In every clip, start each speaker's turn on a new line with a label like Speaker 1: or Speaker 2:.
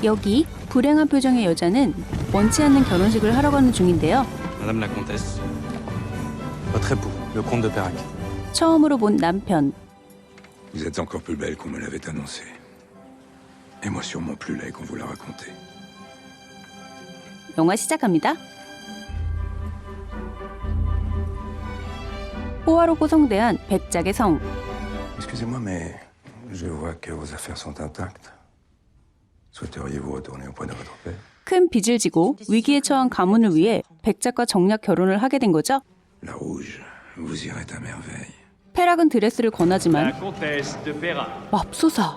Speaker 1: 여기 불행한 표정의 여자는 원치 않는 결혼식을 하러 가는 중인데요.
Speaker 2: Madame la comtesse. Votre époux, le comte de Pérac.
Speaker 1: 처음으로 본 남편.
Speaker 3: Vous êtes encore plus belle qu'on me l'avait annoncé. Et moi sûrement plus laid qu'on vous l'a raconté.
Speaker 1: 영화 시작합니다. 호화롭고 성대한 백작의 성.
Speaker 3: Excusez-moi, mais je vois que vos affaires sont intactes. Souhaiteriez-vous retourner auprès de votre père?
Speaker 1: 큰 빚을 지고 위기에 처한 가문을 위해 백작과 정략 결혼을 하게 된 거죠.
Speaker 3: La rouge, vous irez à merveille.
Speaker 1: 페락은 드레스를 권하지만
Speaker 2: comtesse de Pérac.
Speaker 1: 맙소사.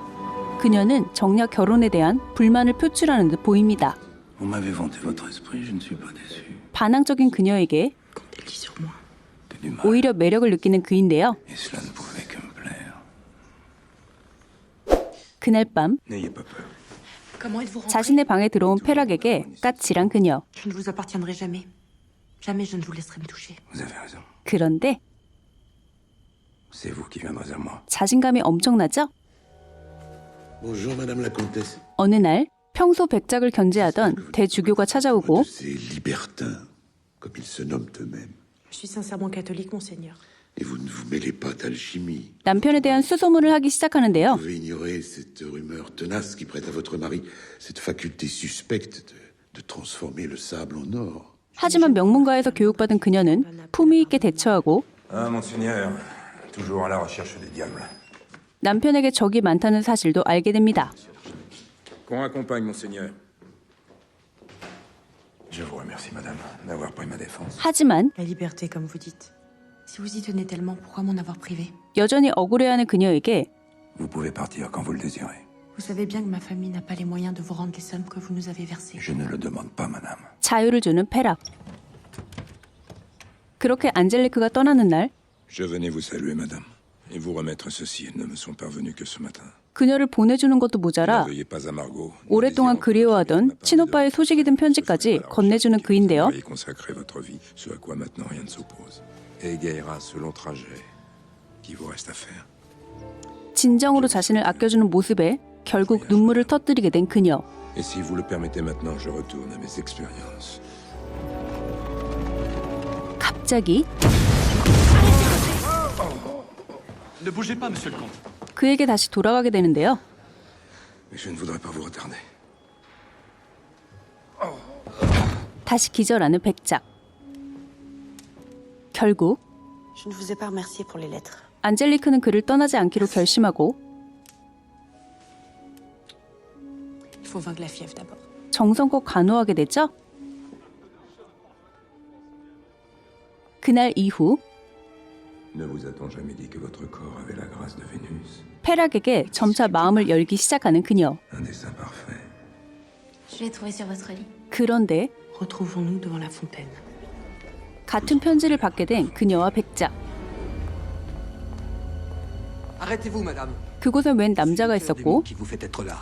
Speaker 1: 그녀는 정략 결혼에 대한 불만을 표출하는 듯 보입니다.
Speaker 3: Vous m'avez vanté votre esprit, je ne suis pas déçu.
Speaker 1: 반항적인 그녀에게 오히려 매력을 느끼는 그인데요.
Speaker 3: Et cela ne pouvait que me plaire.
Speaker 1: 그날 밤
Speaker 3: N'ayez pas peur.
Speaker 4: Comment êtes-vous rentré?
Speaker 1: 자신의 방에 들어온 페락에게 까칠한 그녀.
Speaker 4: Je ne vous appartiendrai jamais. Jamais je ne vous laisserai me toucher.
Speaker 3: Vous avez raison.
Speaker 1: 그런데
Speaker 3: C'est vous qui viendrez à moi.
Speaker 1: 자신감이 엄청나죠?
Speaker 5: Bonjour, Madame la Comtesse.
Speaker 1: 어느 날 평소 백작을 견제하던 대주교가 찾아오고
Speaker 5: Ces libertins, comme ils se nomment eux-mêmes.
Speaker 4: Je suis sincèrement catholique, monseigneur.
Speaker 5: Et vous ne vous mêlez pas d'alchimie.
Speaker 1: 남편에 대한 수소문을 하기 시작하는데요.
Speaker 5: Vous pouvez ignorer cette rumeur tenace qui prête à votre mari cette faculté suspecte de transformer le sable en or.
Speaker 1: 하지만 명문가에서 교육받은 그녀는 품위 있게 대처하고
Speaker 3: Ah, monseigneur, toujours à la recherche des diables.
Speaker 1: 남편에게 적이 많다는 사실도 알게 됩니다.
Speaker 3: Qu'on accompagne, monseigneur. Je vous remercie, madame, d'avoir pris ma défense.
Speaker 1: 하지만
Speaker 4: La liberté, comme vous dites. Si vous y tenez tellement, pourquoi m'en avoir privé?
Speaker 1: 여전히 억울해하는 그녀에게
Speaker 3: Vous pouvez partir quand vous le désirez.
Speaker 4: Vous savez bien que ma famille n'a pas les moyens de vous rendre les sommes que vous nous avez versées.
Speaker 3: Je ne le demande pas, madame.
Speaker 1: 자유를 주는 페락. 그렇게 안젤리크가 떠나는 날
Speaker 3: Je venais vous saluer, madame, et vous remettre ceci. Elles ne me sont parvenues que ce matin.
Speaker 1: 그녀를 보내주는 것도 모자라
Speaker 3: Ne veuillez pas à Margot.
Speaker 1: 오랫동안 그리워하던 친오빠의 소식이 든 편지까지 건네주는 그인데요.
Speaker 3: Vous consacrer votre vie, ce à quoi maintenant rien ne s'oppose. Et égayera ce long trajet qui vous reste à faire.
Speaker 1: 진정으로 자신을 아껴주는 모습에 결국 눈물을 터뜨리게 된 그녀.
Speaker 3: Et si vous le permettez maintenant, je retourne à mes expériences.
Speaker 1: 갑자기
Speaker 2: Ne bougez pas, monsieur le comte.
Speaker 1: 그에게 다시 돌아가게 되는데요.
Speaker 3: Mais je ne voudrais pas vous retarder.
Speaker 1: 다시 기절하는 백작. 결국
Speaker 4: Je ne vous ai pas remercié pour les lettres.
Speaker 1: 안젤리크는 그를 떠나지 않기로 결심하고
Speaker 4: Il faut vaincre la fièvre d'abord.
Speaker 1: 정성껏 간호하게 되죠. 그날 이후
Speaker 3: Ne vous a-t-on jamais dit que votre corps avait la grâce de Vénus?
Speaker 1: 페락에게 점차 마음을 열기 시작하는 그녀.
Speaker 3: Un dessin parfait.
Speaker 6: Je l'ai trouvé sur votre lit.
Speaker 1: 그런데
Speaker 4: Retrouvons-nous devant la fontaine.
Speaker 1: 같은 편지를 받게 된 그녀와 백작.
Speaker 7: Arrêtez-vous, madame.
Speaker 1: 그곳엔 웬 남자가 있었고
Speaker 7: Qui vous fait être là?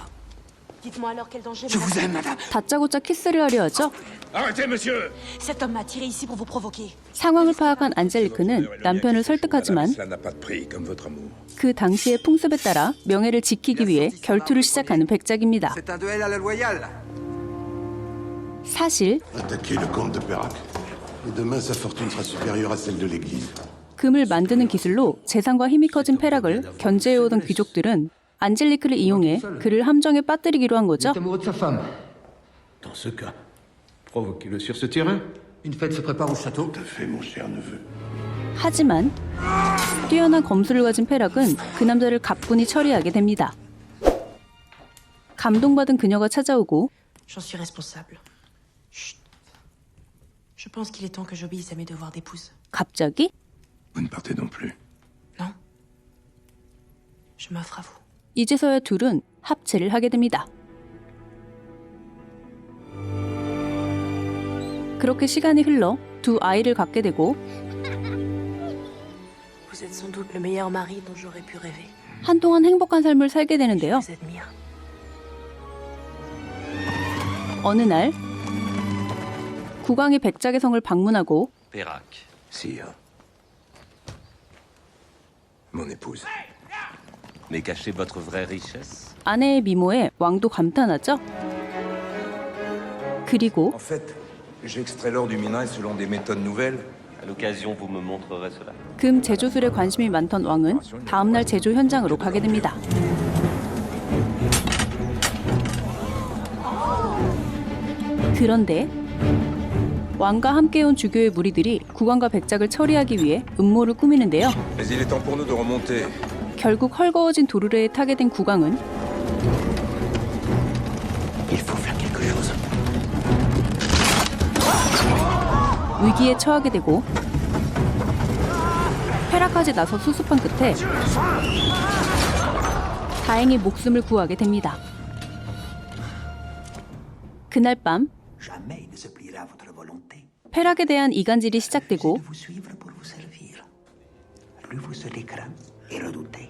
Speaker 4: Dites-moi alors quel danger
Speaker 7: Je vous aime, madame.
Speaker 1: 다짜고짜 키스를 하려 하죠.
Speaker 3: Arrêtez, monsieur!
Speaker 4: Cet homme m'a tiré ici pour vous provoquer.
Speaker 1: 상황을 파악한 안젤리크는 남편을 설득하지만
Speaker 3: Cela n'a pas de prix, comme votre amour.
Speaker 1: 그 당시의 풍습에 따라 명예를 지키기 위해 결투를 시작하는 백작입니다.
Speaker 7: C'est un duel à la loyale.
Speaker 1: 사실
Speaker 5: Attaquez le comte de Pérac. Et demain, sa fortune sera supérieure à celle de l'église.
Speaker 1: 금을 만드는 기술로 재산과 힘이 커진 페락을 견제해오던 귀족들은 안젤리크를 이용해 그를 함정에 빠뜨리기로 한 거죠.
Speaker 8: Amoureux de sa femme.
Speaker 5: Dans ce cas, provoquez-le sur ce terrain.
Speaker 8: Une fête se prépare au château.
Speaker 5: Tout à fait, mon cher neveu.
Speaker 1: 하지만 뛰어난 검술을 가진 페락은 그 남자를 가뿐히 처리하게 됩니다. 감동받은 그녀가 찾아오고
Speaker 4: J'en suis responsable. Chut. Je pense qu'il est temps que j'obéisse à mes devoirs d'épouse.
Speaker 1: 갑자기
Speaker 3: Vous ne partez non plus.
Speaker 4: Non? Je m'offre à vous.
Speaker 1: 이제서야 둘은 합체를 하게 됩니다. 그렇게 시간이 흘러 두 아이를 갖게 되고
Speaker 4: Vous êtes sans doute le meilleur mari dont j'aurais pu rêver.
Speaker 1: 한동안 행복한 삶을 살게 되는데요.
Speaker 4: Je vous admire.
Speaker 1: 어느 날 국왕이 백작의 성을 방문하고
Speaker 2: Pérac.
Speaker 3: Sire. Mon épouse.
Speaker 2: Mais cachez votre vraie richesse.
Speaker 1: 아내의 미모에 왕도 감탄하죠. 그리고
Speaker 3: En fait, j'extrais l'or du minerai selon des méthodes nouvelles.
Speaker 2: À l'occasion, vous me montrerez cela.
Speaker 1: 금 제조술에 관심이 많던 왕은 다음날 제조 현장으로 가게 됩니다. 그런데 왕과 함께 온 주교의 무리들이 국왕과 백작을 처리하기 위해 음모를 꾸미는데요.
Speaker 3: Mais il est temps pour nous de remonter.
Speaker 1: 결국 헐거워진 도르래에 타게 된 국왕은
Speaker 5: Il faut faire quelque chose.
Speaker 1: 위기에 처하게 되고 페라까지 나서 수습한 끝에 다행히 목숨을 구하게 됩니다. 그날 밤
Speaker 9: Jamais il ne se pliera à votre volonté.
Speaker 1: 페락에 대한 이간질이 시작되고
Speaker 9: De vous suivre pour vous servir. Plus vous serez craint et redouté.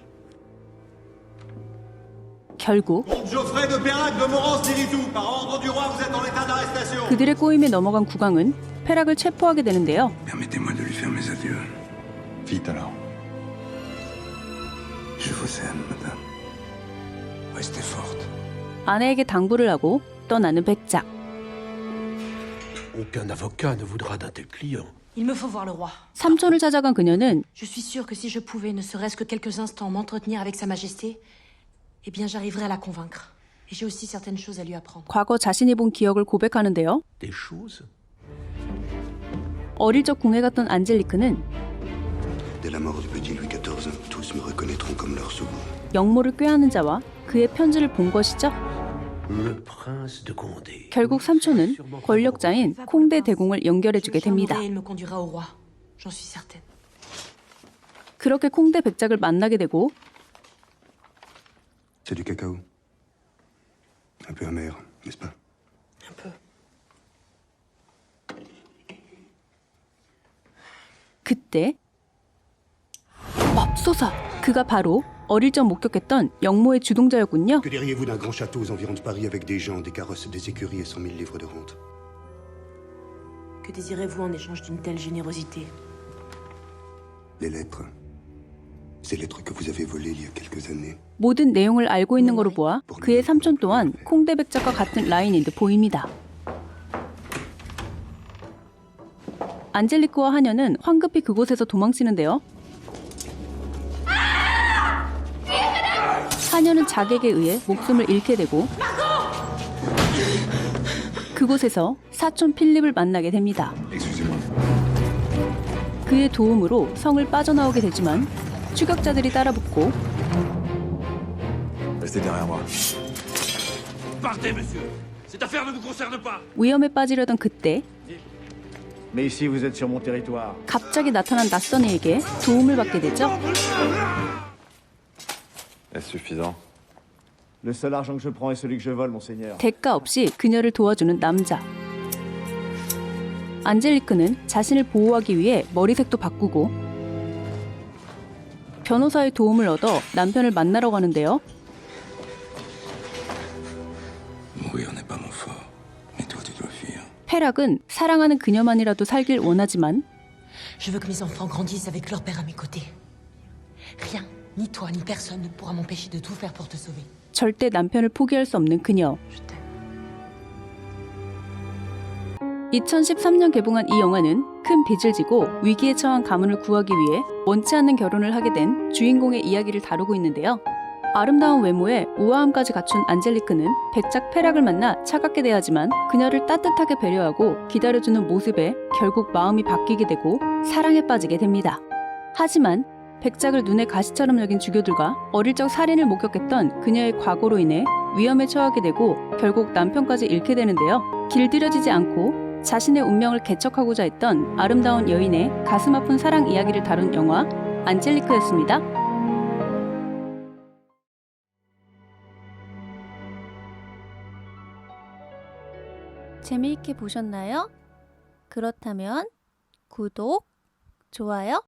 Speaker 1: 결국
Speaker 10: Geoffrey de Perrac de Morance-Diritou, par ordre du roi, vous êtes en état d'arrestation.
Speaker 1: 그들의 꼬임에 넘어간 국왕은 페락을 체포하게 되는데요.
Speaker 3: Permettez-moi de lui faire mes adieux. Vite alors. Je vous aime, madame. Restez forte.
Speaker 1: 아내에게 당부를 하고 떠나는 백작.
Speaker 5: Aucun avocat ne voudra d'un tel client.
Speaker 4: Il me faut voir le roi.
Speaker 1: 삼촌을 찾아간 그녀는
Speaker 4: Je suis sûre que si je pouvais, ne serait-ce que quelques instants, m'entretenir avec Sa Majesté, eh bien, j'arriverais à la convaincre. Et j'ai aussi certaines choses à lui apprendre.
Speaker 1: 과거 자신이 본 기억을 고백하는데요.
Speaker 5: Des choses?
Speaker 1: 어릴 적 궁에 갔던 안젤리크는
Speaker 5: Dès la mort du petit Louis XIV, tous me reconnaîtront comme leur second.
Speaker 1: 영모를 꾀하는 자와 그의 편지를 본 것이죠.
Speaker 5: Le prince de Condé.
Speaker 1: 결국 삼촌은 권력자인 콩대 대공을 연결해주게
Speaker 4: Je le
Speaker 1: 됩니다.
Speaker 4: tiendrai et il me conduira au roi. J'en suis certaine.
Speaker 1: 그렇게 콩대 백작을 만나게 되고
Speaker 5: C'est du cacao. Un peu amer, n'est-ce pas?
Speaker 4: Un peu.
Speaker 1: 그때 맙소사! 그가 바로 어릴 적 목격했던 영모의 주동자였군요.
Speaker 5: Que diriez-vous d'un grand château aux environs de Paris avec des gens, des carrosses, des écuries et 100 000 livres de rente?
Speaker 4: Que désirez-vous en échange d'une telle générosité?
Speaker 5: Les lettres. Ces lettres que vous avez volées il y a quelques années.
Speaker 1: 모든 내용을 알고 있는 거로 보아 그의 삼촌 또한 콩대 백작과 같은 라인인 듯 보입니다. 안젤리크와 하녀는 황급히 그곳에서 도망치는데요. 하녀는 자객에 의해 목숨을 잃게 되고 그곳에서 사촌 필립을 만나게 됩니다.
Speaker 3: Excusez-moi.
Speaker 1: 그의 도움으로 성을 빠져나오게 되지만 추격자들이 따라붙고
Speaker 3: Restez derrière moi.
Speaker 10: Partez, monsieur. Cette affaire ne vous concerne pas.
Speaker 1: 위험에 빠지려던 그때
Speaker 10: Mais ici, vous êtes sur mon territoire.
Speaker 1: 갑자기 나타난 낯선 이에게 도움을 받게 되죠.
Speaker 2: Est-ce suffisant?
Speaker 10: Le seul argent que je prends est celui que je vole, monseigneur.
Speaker 1: 대가 없이 그녀를 도와주는 남자. 안젤리크는 자신을 보호하기 위해 머리색도 바꾸고 변호사의 도움을 얻어 남편을 만나러 가는데요.
Speaker 3: Mourir n'est pas mon fort. Mais toi, tu dois fuir.
Speaker 1: 페락은 사랑하는 그녀만이라도 살길 원하지만
Speaker 4: Je veux que mes enfants grandissent avec leur père à mes côtés. Rien, ni toi, ni personne ne pourra m'empêcher de tout faire pour te sauver.
Speaker 1: 절대 남편을 포기할 수 없는 그녀.
Speaker 4: Je t'aime.
Speaker 1: 2013년 개봉한 이 영화는 큰 빚을 지고 위기에 처한 가문을 구하기 위해 원치 않는 결혼을 하게 된 주인공의 이야기를 다루고 있는데요. 아름다운 외모에 우아함까지 갖춘 안젤리크는 백작 페락을 만나 차갑게 대하지만 그녀를 따뜻하게 배려하고 기다려주는 모습에 결국 마음이 바뀌게 되고 사랑에 빠지게 됩니다. 하지만 백작을 눈에 가시처럼 여긴 주교들과 어릴 적 살인을 목격했던 그녀의 과거로 인해 위험에 처하게 되고 결국 남편까지 잃게 되는데요. 길들여지지 않고 자신의 운명을 개척하고자 했던 아름다운 여인의 가슴 아픈 사랑 이야기를 다룬 영화 안젤리크였습니다. 재미있게 보셨나요? 그렇다면 구독, 좋아요